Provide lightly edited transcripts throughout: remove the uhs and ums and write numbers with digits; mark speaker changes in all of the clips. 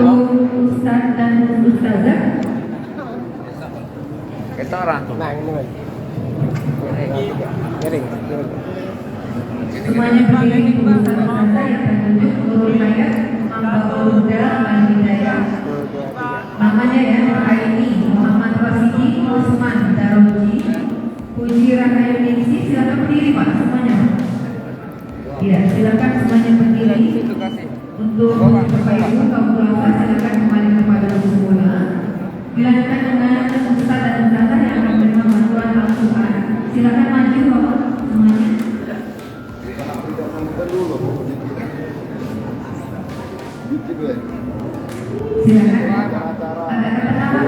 Speaker 1: Ustaz dan Ustazah.
Speaker 2: Kita orang.
Speaker 1: Semuanya berdiri Ustaz Ustazah yang tertunjuk Nurul Hayat, Mamba Uda, Al-Hidayah. Namanya ya, Aini, Muhammad Rasidi, Usman Daroji, Puji Rahayu Ningsi. Silakan berdiri Pak semuanya. Ya, silakan semuanya berdiri. Untuk Bapak Ibu kaum ulama silakan kembali kepada semula. Dilanjutkan dengan Ustaz dan Ustazah yang akan menerima bantuan Al-Quran. Silakan maju Bapak semuanya. Silakan. Ada kata-kata.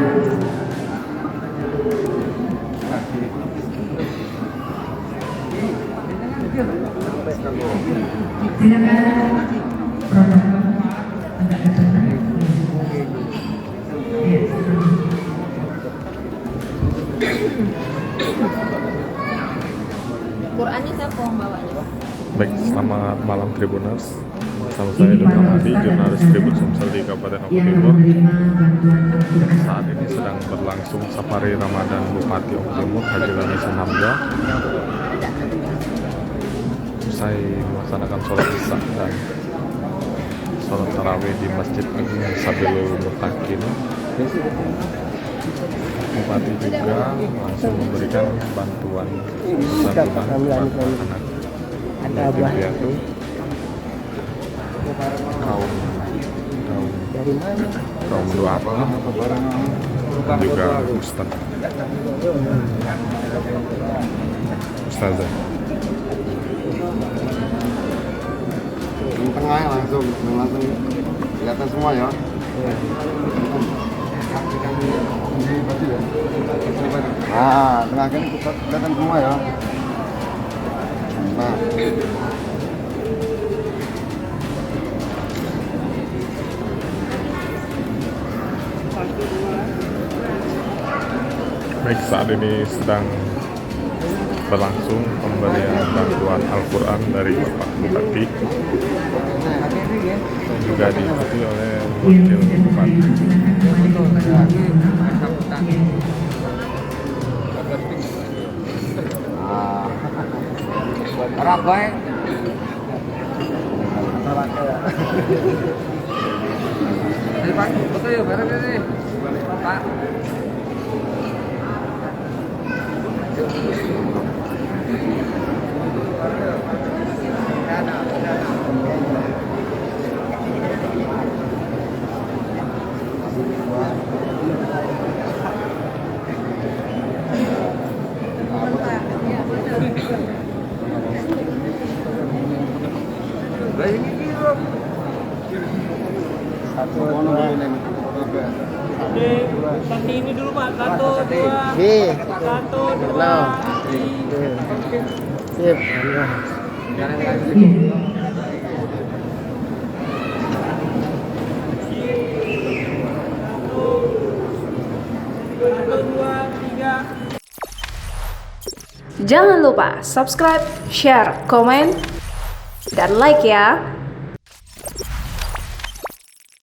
Speaker 1: Silakan.
Speaker 3: Qurannya siapa yang bawanya?
Speaker 4: Baik, selamat malam Tribuners. Bersama saya Dr. Hadi, jurnalis Tribun Sumsel di Kabupaten Oku Timur. Saat ini sedang berlangsung safari Ramadan Bupati Oku Timur, Haji Lanisa Hamzah. Usai melaksanakan sholat isya dan sholat tarawih di Masjid Agung Sabilul Mutakin, Bupati juga langsung memberikan bantuan santunan kepada anak yaitu kaum duafa dan juga ustazah.
Speaker 5: Yang tengah langsung kelihatan semua ya. Tengah kan kelihatan semua ya. Nah.
Speaker 4: Baik, saat ini sedang berlangsung pemberian bantuan Al-Quran dari Bapak Bupati, juga diikuti oleh Wakil Bupati.
Speaker 2: Rabai. Pak, betul ya, bareng ini. Pak.
Speaker 6: Satu ini dulu Pak, satu dua, sip.
Speaker 7: Jangan lupa subscribe, share, komen, dan like ya.